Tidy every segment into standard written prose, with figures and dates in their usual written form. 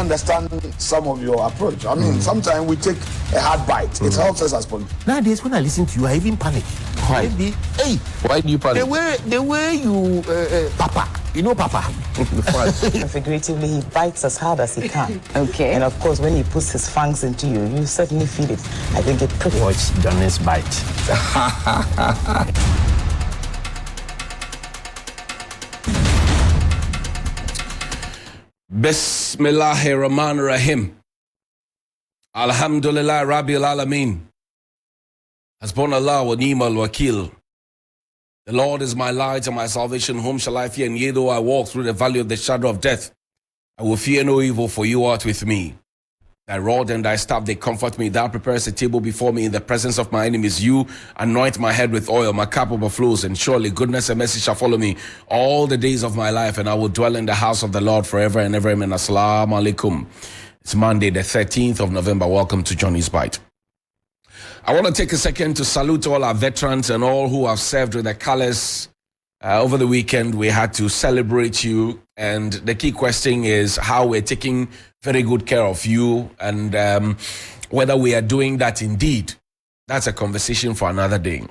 understand some of your approach. I mean, sometimes we take a hard bite. It helps us as politicians. Nowadays, when I listen to you, I even panic. Why? Why do you panic? The way you, Papa, you know Papa. Figuratively, he bites as hard as he can. Okay. And of course, when he puts his fangs into you, you certainly feel it. I think it pretty much. Watch Johnny's bite. Bismillahirrahmanirrahim. Alhamdulillah Rabbil Alameen. Hasbunallah wa ni'mal wakil. The Lord is my light and my salvation. Whom shall I fear? And yea, though I walk through the valley of the shadow of death, I will fear no evil, for you art with me. Thy rod and thy staff, they comfort me. Thou preparest a table before me in the presence of my enemies. You anoint my head with oil, my cup overflows, and surely goodness and mercy shall follow me all the days of my life, and I will dwell in the house of the Lord forever and ever. Amen. Assalamu alaikum. It's Monday, the 13th of November. Welcome to Johnny's Bite. I want to take a second to salute all our veterans and all who have served with the colors. Over the weekend, we had to celebrate you. And the key question is how we're taking very good care of you and whether we are doing that indeed. That's a conversation for another day.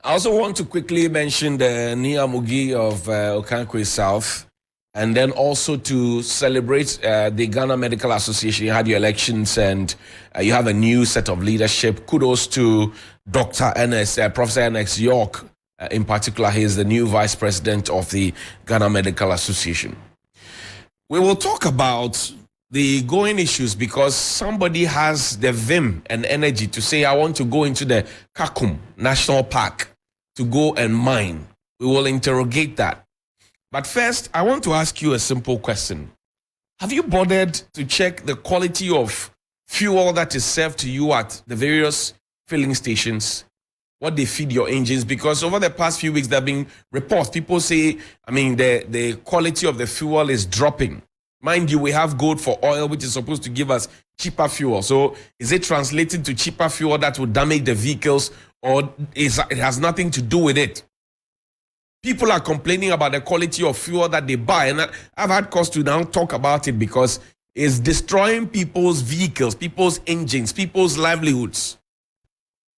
I also want to quickly mention the Niamugi of Okankwe South, and then also to celebrate the Ghana Medical Association. You had your elections and you have a new set of leadership. Kudos to Dr. Professor NX York. In particular, he is the new vice president of the Ghana Medical Association. We will talk about the going issues because somebody has the vim and energy to say, I want to go into the Kakum National Park to go and mine. We will interrogate that. But first, I want to ask you a simple question. Have you bothered to check the quality of fuel that is served to you at the various filling stations? What they feed your engines? Because over the past few weeks, there have been reports. People say, the quality of the fuel is dropping. Mind you, we have gold for oil, which is supposed to give us cheaper fuel. So is it translated to cheaper fuel that will damage the vehicles, or it has nothing to do with it? People are complaining about the quality of fuel that they buy. And I've had cause to now talk about it because it's destroying people's vehicles, people's engines, people's livelihoods.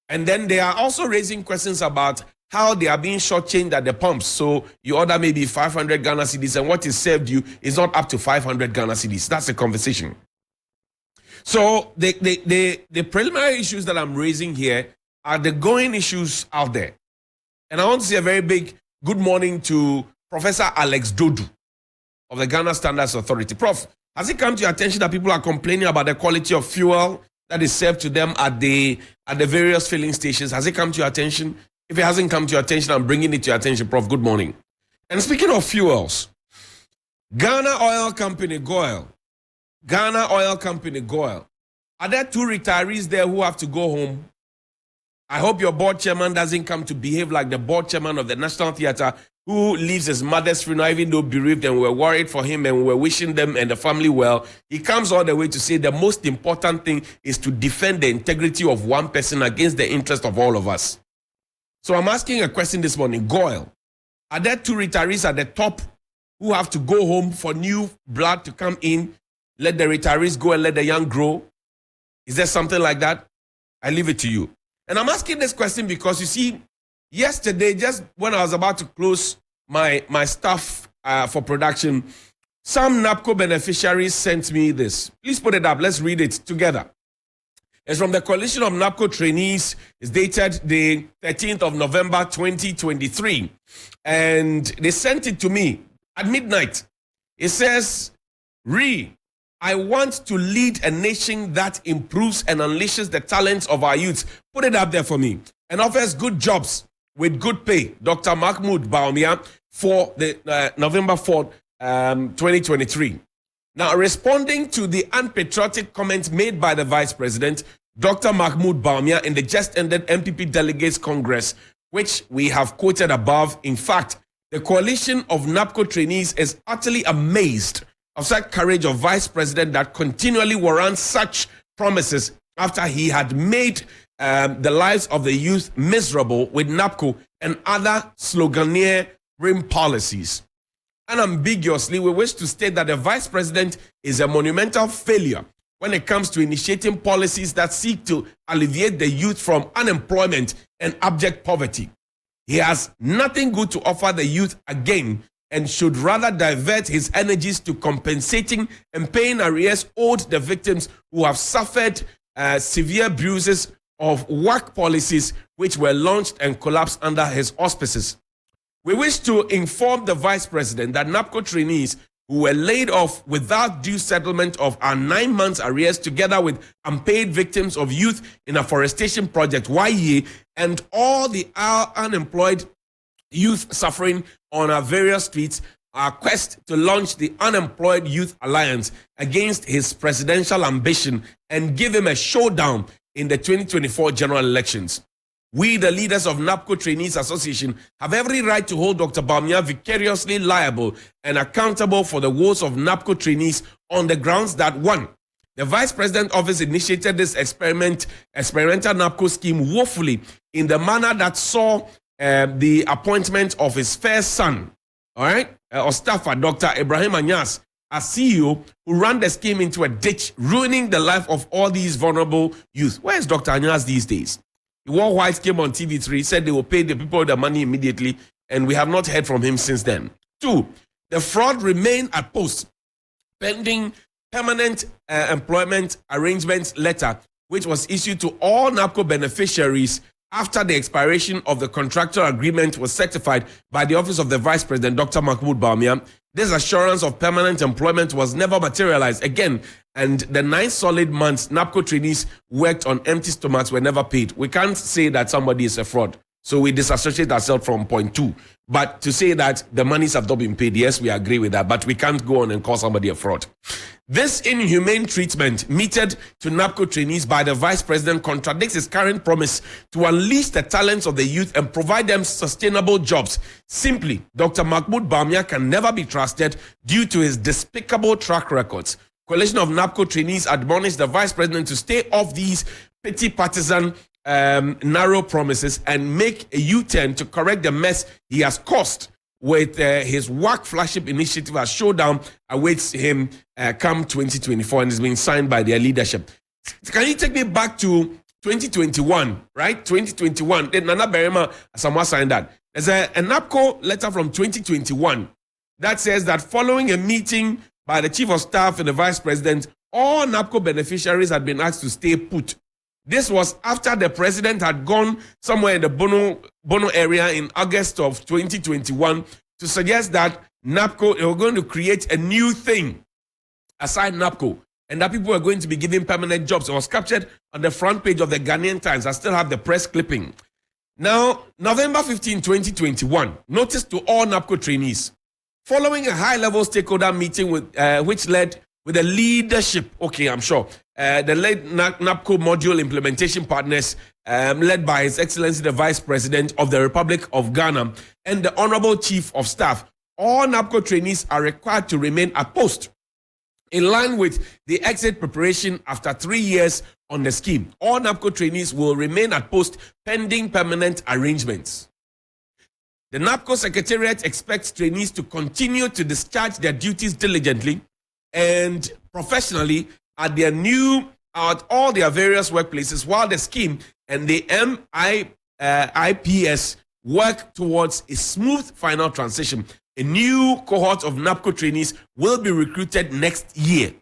And then they are also raising questions about how they are being shortchanged at the pumps. So you order maybe 500 Ghana cedis and what is served you is not up to 500 Ghana cedis. That's a conversation. So the preliminary issues that I'm raising here are the going issues out there. And I want to say a very big good morning to Professor Alex Dodu of the Ghana Standards Authority. Prof, has it come to your attention that people are complaining about the quality of fuel that is served to them at the various filling stations? Has it come to your attention? If it hasn't come to your attention, I'm bringing it to your attention, Prof. Good morning. And speaking of fuels, Ghana Oil Company, GOIL. Ghana Oil Company, GOIL. Are there two retirees there who have to go home? I hope your board chairman doesn't come to behave like the board chairman of the National Theatre who leaves his mother's funeral, even though bereaved, and we're worried for him and we're wishing them and the family well. He comes all the way to say the most important thing is to defend the integrity of one person against the interest of all of us. So I'm asking a question this morning. GOIL, are there two retirees at the top who have to go home for new blood to come in? Let the retirees go and let the young grow? Is there something like that? I leave it to you. And I'm asking this question because, you see, yesterday, just when I was about to close my stuff for production, some Napco beneficiaries sent me this. Please put it up. Let's read it together. It's from the Coalition of Napco Trainees. It's dated the 13th of November, 2023. And they sent it to me at midnight. It says, I want to lead a nation that improves and unleashes the talents of our youth. Put it up there for me. And offers good jobs with good pay. Dr. Mahmoud Baumia for the November 4th, 2023. Now, responding to the unpatriotic comments made by the Vice President, Dr. Mahmoud Baumia, in the just ended MPP Delegates Congress, which we have quoted above. In fact, the coalition of Napco trainees is utterly amazed of such courage of Vice President that continually warrants such promises after he had made the lives of the youth miserable with Napco and other sloganeering policies. unambiguously, we wish to state that the Vice President is a monumental failure when it comes to initiating policies that seek to alleviate the youth from unemployment and abject poverty. He has nothing good to offer the youth again and should rather divert his energies to compensating and paying arrears owed the victims who have suffered severe bruises of work policies which were launched and collapsed under his auspices. We wish to inform the Vice President that Napco trainees who were laid off without due settlement of our 9 months arrears, together with unpaid victims of youth in afforestation project YE and all the unemployed youth suffering on our various streets, our quest to launch the Unemployed Youth Alliance against his presidential ambition and give him a showdown in the 2024 general elections. We, the leaders of Napco Trainees Association, have every right to hold Dr. Bawumia vicariously liable and accountable for the woes of Napco trainees on the grounds that 1. The Vice President Office initiated this experimental Napco scheme woefully in the manner that saw the appointment of his first son, all right, or staffer, Dr. Ibrahim Anyas, as CEO, who ran the scheme into a ditch, ruining the life of all these vulnerable youth. Where is Dr. Anyas these days? He wore white, came on TV3, said they will pay the people the money immediately, and we have not heard from him since then. 2, the fraud remained at post, pending permanent employment arrangements letter, which was issued to all Napco beneficiaries after the expiration of the contractual agreement was certified by the Office of the Vice President, Dr. Mahmoud Bawumia. This assurance of permanent employment was never materialized again, and the 9 solid months Napco trainees worked on empty stomachs were never paid. We can't say that somebody is a fraud, so we disassociate ourselves from point 2. But to say that the monies have not been paid, yes, we agree with that, but we can't go on and call somebody a fraud. This inhumane treatment meted to Napco trainees by the Vice President contradicts his current promise to unleash the talents of the youth and provide them sustainable jobs. Simply, Dr. Mahmoud Bawumia can never be trusted due to his despicable track records. Coalition of Napco trainees admonished the Vice President to stay off these petty partisan narrow promises and make a U-turn to correct the mess he has caused with his work flagship initiative. A showdown awaits him come 2024 and is being signed by their leadership. Can you take me back to 2021, right? 2021, then Nana Berema Asamoah signed that. There's a Napco letter from 2021 that says that following a meeting by the Chief of Staff and the Vice President, all Napco beneficiaries had been asked to stay put. This was after the president had gone somewhere in the Bono area in August of 2021 to suggest that Napco, they were going to create a new thing aside Napco, and that people were going to be given permanent jobs. It was captured on the front page of the Ghanaian Times. I still have the press clipping. Now, November 15, 2021, notice to all Napco trainees. Following a high-level stakeholder meeting with which led with the leadership, okay, I'm sure, the led Napco module implementation partners led by His Excellency the Vice President of the Republic of Ghana and the Honorable Chief of Staff, all Napco trainees are required to remain at post. In line with the exit preparation after 3 years on the scheme, all Napco trainees will remain at post pending permanent arrangements. The Napco Secretariat expects trainees to continue to discharge their duties diligently and professionally at all their various workplaces, while the scheme and the MIPS work towards a smooth final transition. A new cohort of Napco trainees will be recruited next year.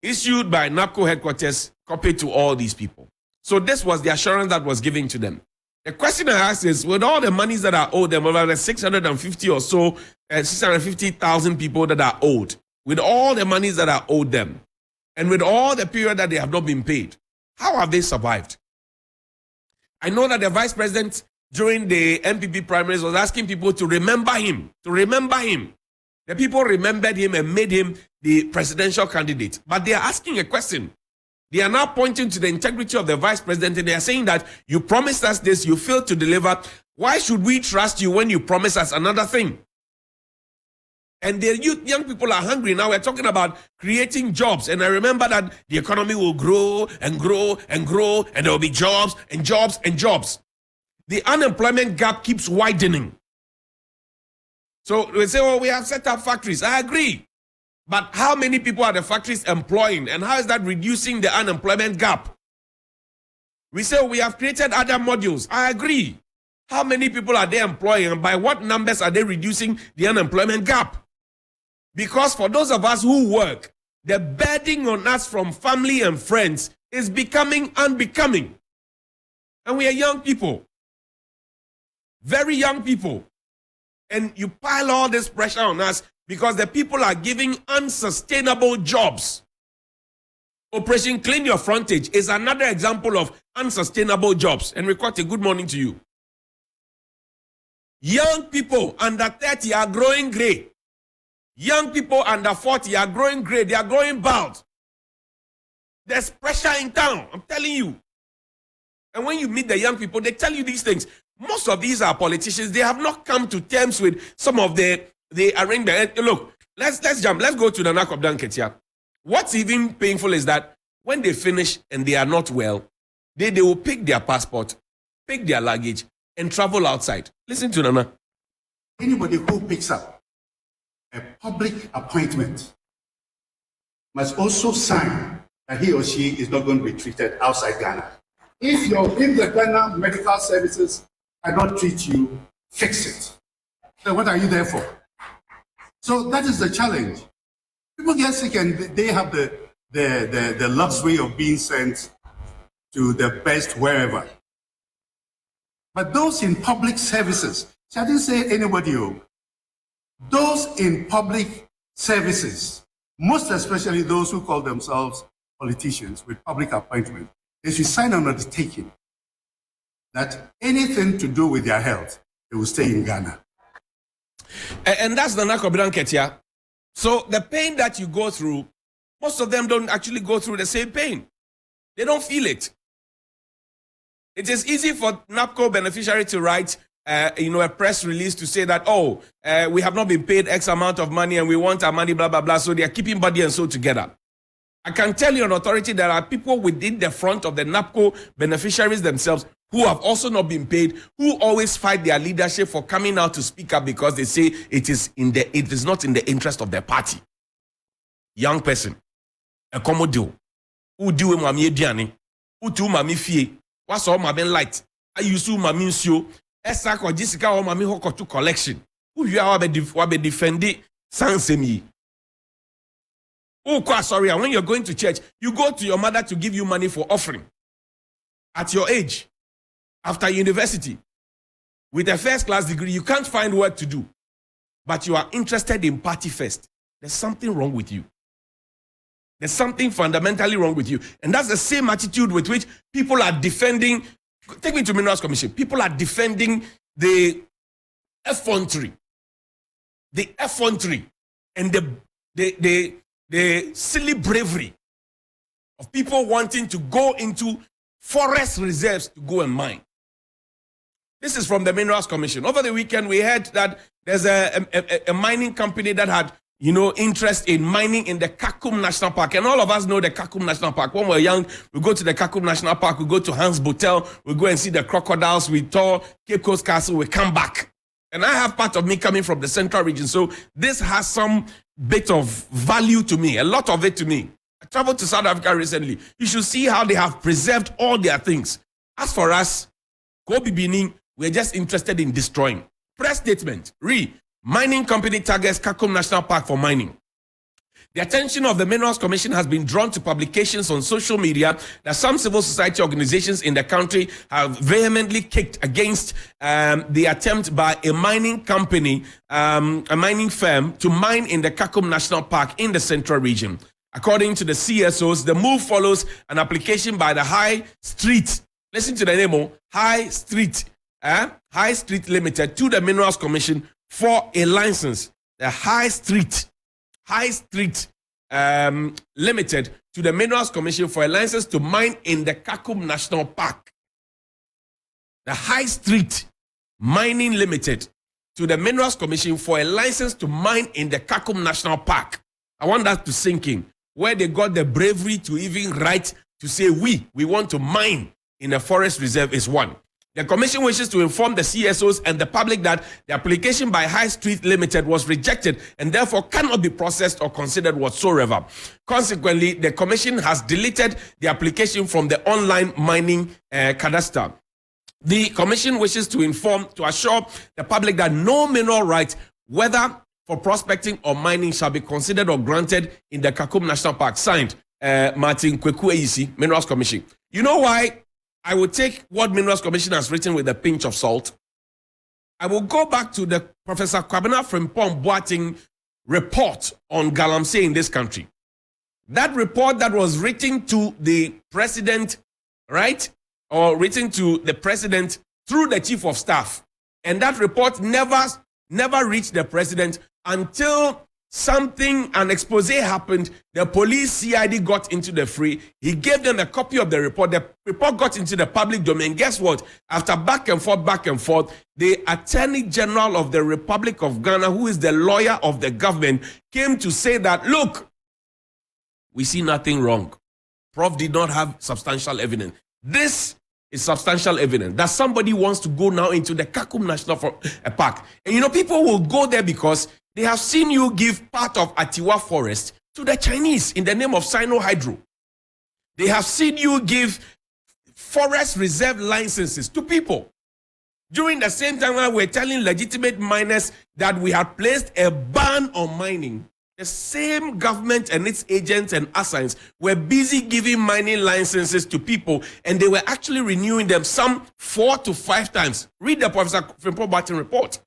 Issued by Napco headquarters, copied to all these people. So this was the assurance that was given to them. The question I ask is, with all the monies that are owed them, over the 650 or so, 650,000 people that are owed, with all the monies that are owed them, and with all the period that they have not been paid, how have they survived? I know that the Vice President during the MPP primaries was asking people to remember him, The people remembered him and made him the presidential candidate. But they are asking a question. They are now pointing to the integrity of the Vice President, and they are saying that you promised us this, you failed to deliver. Why should we trust you when you promise us another thing? And the young people are hungry now. We're talking about creating jobs. And I remember that the economy will grow and grow and grow, and there will be jobs and jobs and jobs. The unemployment gap keeps widening. So we say, oh, we have set up factories. I agree. But how many people are the factories employing? And how is that reducing the unemployment gap? We say, oh, we have created other modules. I agree. How many people are they employing? And by what numbers are they reducing the unemployment gap? Because for those of us who work, the burden on us from family and friends is becoming unbecoming. And we are young people. Very young people. And you pile all this pressure on us because the people are giving unsustainable jobs. Operation Clean Your Frontage is another example of unsustainable jobs. And Ricote, good morning to you. Young people under 30 are growing gray. Young people under 40 are growing gray. They are growing bald. There's pressure in town, I'm telling you. And when you meet the young people, they tell you these things. Most of these are politicians. They have not come to terms with some of the arrangement. Look, let's jump. Let's go to the Napco Ketia. What's even painful is that when they finish and they are not well, they will pick their passport, pick their luggage, and travel outside. Listen to Nana. Anybody who picks up a public appointment must also sign that he or she is not going to be treated outside Ghana. If the Ghana medical services cannot treat you, fix it. So what are you there for? So that is the challenge. People get sick and they have the luxury of being sent to the best wherever. But those in public services, so I didn't say anybody, those in public services, most especially those who call themselves politicians with public appointment, they should sign an undertaking that anything to do with their health, they will stay in Ghana. And that's the Napco Ketia. So the pain that you go through, most of them don't actually go through the same pain. They don't feel it. It is easy for Napco beneficiary to write, a press release to say that, we have not been paid X amount of money and we want our money, blah, blah, blah. So they are keeping body and soul together. I can tell you on authority there are people within the front of the Napco beneficiaries themselves who have also not been paid, who always fight their leadership for coming out to speak up because they say it is not in the interest of their party. Young person, a commodore, who do mami ediane, who do mami fie, what's all mami light, I use mami nsio, esa ko jisika o mami hoko to collection, who you are wabe defendi sansemi. Oh, sorry, and when you're going to church, you go to your mother to give you money for offering. At your age, after university, with a first-class degree, you can't find work to do, but you are interested in party first. There's something wrong with you. There's something fundamentally wrong with you. And that's the same attitude with which people are defending, take me to Minerals Commission, people are defending the effrontery and the silly bravery of people wanting to go into forest reserves to go and mine. This is from the Minerals Commission. Over the weekend, we heard that there's a mining company that had, interest in mining in the Kakum National Park. And all of us know the Kakum National Park. When we're young, we go to the Kakum National Park, we go to Hans Botel, we go and see the crocodiles, we tour Cape Coast Castle, we come back. And I have part of me coming from the central region. So this has some bit of value to me, a lot of it to me. I traveled to South Africa recently. You should see how they have preserved all their things. As for us, Kobe Benin, we're just interested in destroying. Press statement, mining company targets Kakum National Park for mining. The attention of the Minerals Commission has been drawn to publications on social media that some civil society organizations in the country have vehemently kicked against the attempt by a mining company, a mining firm, to mine in the Kakum National Park in the central region. According to the CSOs, the move follows an application by the High Street, listen to the name, High Street Limited to the Minerals Commission for a license. The High Street Limited to the Minerals Commission for a license to mine in the Kakum National Park. The High Street Mining Limited to the Minerals Commission for a license to mine in the Kakum National Park. I want that to sink in. Where they got the bravery to even write to say we want to mine in a forest reserve is one. The commission wishes to inform the CSOs and the public that the application by High Street Limited was rejected and therefore cannot be processed or considered whatsoever. Consequently, the commission has deleted the application from the online mining cadastre. The commission wishes to assure the public that no mineral right, whether for prospecting or mining, shall be considered or granted in the Kakum National Park. Signed, Martin Kweku Eyisi, Minerals Commission. You know why I will take what Minerals Commission has written with a pinch of salt? I will go back to the Professor Kwabena Frimpong Boateng report on galamsey in this country. That report that was written to the president, right? Or written to the president through the chief of staff. And that report never reached the president until an expose happened. The police CID got into the fray. He gave them a copy of the report. The report got into the public domain. Guess what? After back and forth, the Attorney General of the Republic of Ghana, who is the lawyer of the government, came to say that, look, we see nothing wrong. Prof did not have substantial evidence. This is substantial evidence that somebody wants to go now into the Kakum National Park. And people will go there because they have seen you give part of Atiwa Forest to the Chinese in the name of Sino-Hydro. They have seen you give forest reserve licenses to people. During the same time when we're telling legitimate miners that we have placed a ban on mining, the same government and its agents and assigns were busy giving mining licenses to people, and they were actually renewing them some 4 to 5 times. Read the Professor Frimpong Boateng report.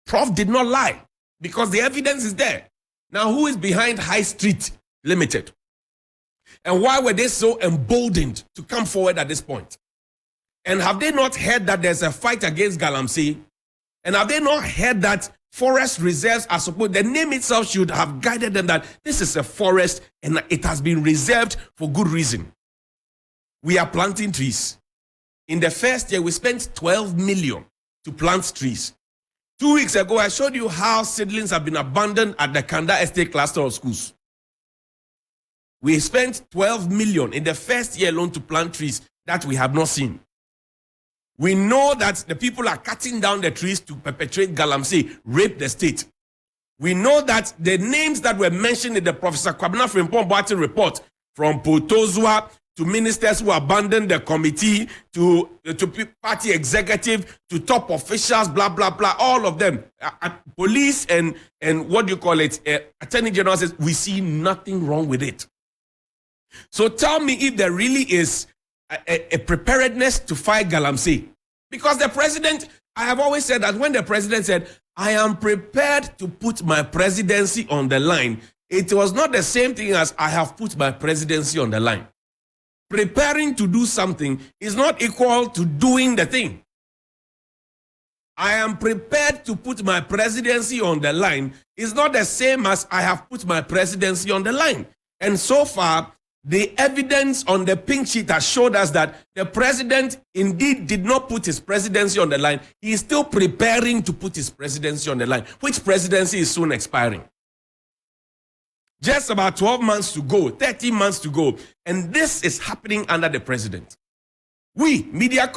Prof did not lie, because the evidence is there. Now, who is behind High Street Limited? And why were they so emboldened to come forward at this point? And have they not heard that there's a fight against galamsey? And have they not heard that forest reserves are supposed, the name itself should have guided them that this is a forest and it has been reserved for good reason? We are planting trees. In the first year, we spent 12 million to plant trees. 2 weeks ago, I showed you how seedlings have been abandoned at the Kanda Estate cluster of schools. We spent 12 million in the first year alone to plant trees that we have not seen. We know that the people are cutting down the trees to perpetrate galamsey, rape the state. We know that the names that were mentioned in the Professor Kwabena Frimpong Boateng report, from Potozua to ministers who abandoned the committee, to party executive, to top officials, blah, blah, blah, all of them. Police and Attorney General says, we see nothing wrong with it. So tell me if there really is a preparedness to fight galamsey. Because the president, I have always said that when the president said, I am prepared to put my presidency on the line, it was not the same thing as I have put my presidency on the line. Preparing to do something is not equal to doing the thing. I am prepared to put my presidency on the line is not the same as I have put my presidency on the line. And so far, the evidence on the pink sheet has showed us that the president indeed did not put his presidency on the line. He is still preparing to put his presidency on the line, which presidency is soon expiring. Just about 12 months to go, 13 months to go, and this is happening under the president. We, media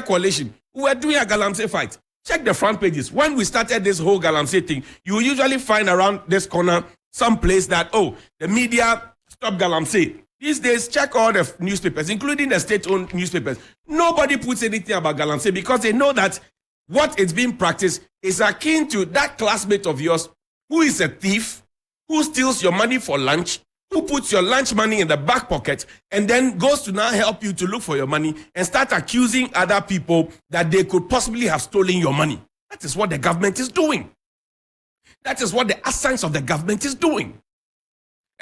coalition, we were doing a galamsey fight. Check the front pages. When we started this whole galamsey thing, you will usually find around this corner some place that, the media stop galamsey. These days, check all the newspapers, including the state-owned newspapers. Nobody puts anything about galamsey because they know that what is being practiced is akin to that classmate of yours who is a thief, who steals your money for lunch, who puts your lunch money in the back pocket, and then goes to now help you to look for your money and start accusing other people that they could possibly have stolen your money. That is what the government is doing. That is what the assigns of the government is doing.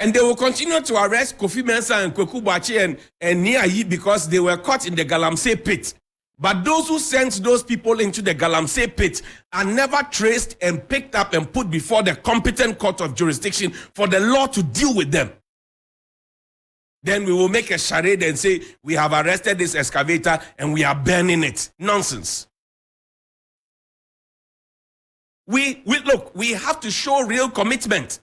And they will continue to arrest Kofi Mensah and Kweku Boakye and Niayi because they were caught in the galamsey pit. But those who sent those people into the galamsey pit are never traced and picked up and put before the competent court of jurisdiction for the law to deal with them. Then we will make a charade and say, we have arrested this excavator and we are burning it. Nonsense. We have to show real commitment.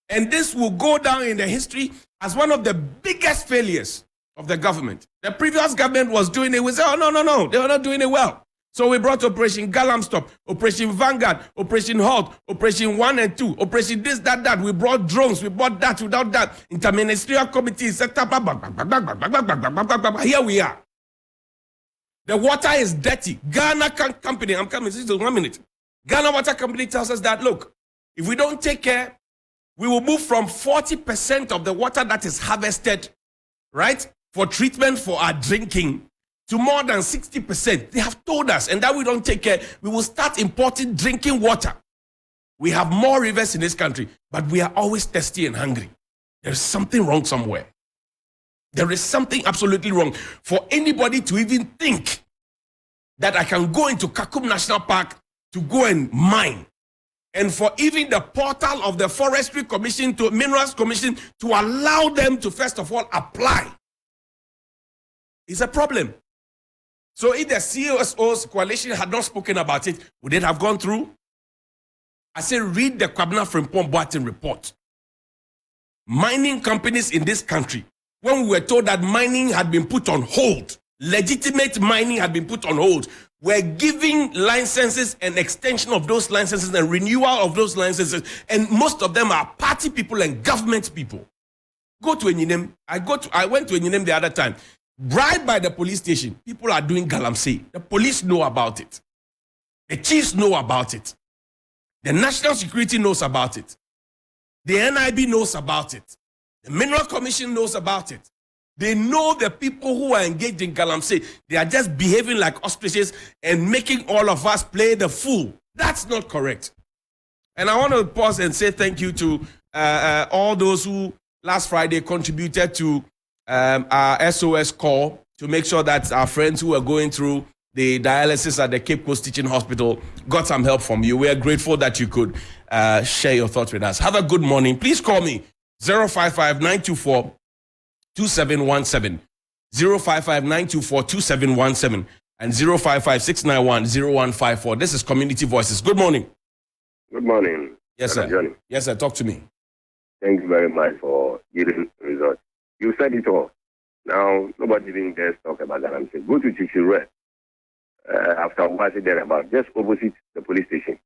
And this will go down in the history as one of the biggest failures of the government. The previous government was doing it. We said, oh, no, they were not doing it well. So we brought Operation Galam Stop, Operation Vanguard, Operation Halt, Operation 1 and 2, Operation this, that. We brought drones, we brought that, without that. Interministerial committee set up. Here we are. The water is dirty. Ghana company, I'm coming, this is 1 minute. Ghana Water Company tells us that, look, if we don't take care, we will move from 40% of the water that is harvested, right, for treatment for our drinking, to more than 60%. They have told us, and that we don't take care, we will start importing drinking water. We have more rivers in this country, but we are always thirsty and hungry. There is something wrong somewhere. There is something absolutely wrong. For anybody to even think that I can go into Kakum National Park to go and mine, and for even the portal of the Forestry Commission to Minerals Commission to allow them to first of all apply, is a problem. So if the COSO's coalition had not spoken about it, would it have gone through? I say read the Kwabena Frimpong Boateng report. Mining companies in this country, when we were told that mining had been put on hold, legitimate mining had been put on hold, were giving licenses and extension of those licenses and renewal of those licenses, and most of them are party people and government people. Go to Enyinem. I went to Enyinem the other time. Bribed by the police station, people are doing galamsey. The police know about it. The chiefs know about it. The National Security knows about it. The NIB knows about it. The Mineral Commission knows about it. They know the people who are engaged in galamsey. They are just behaving like ostriches and making all of us play the fool. That's not correct. And I want to pause and say thank you to all those who last Friday contributed to our SOS call to make sure that our friends who are going through the dialysis at the Cape Coast Teaching Hospital got some help from you. We are grateful that you could share your thoughts with us. Have a good morning. Please call me 055-924-2717, 055-924-2717, and 055-691-0154. This is Community Voices. Good morning. Good morning. Yes, sir. Johnny. Yes, sir. Talk to me. Thanks very much for giving results. You said it all. Now, nobody even dares talk about that. I'm saying, go to Chichire after watching there about just opposite the police station.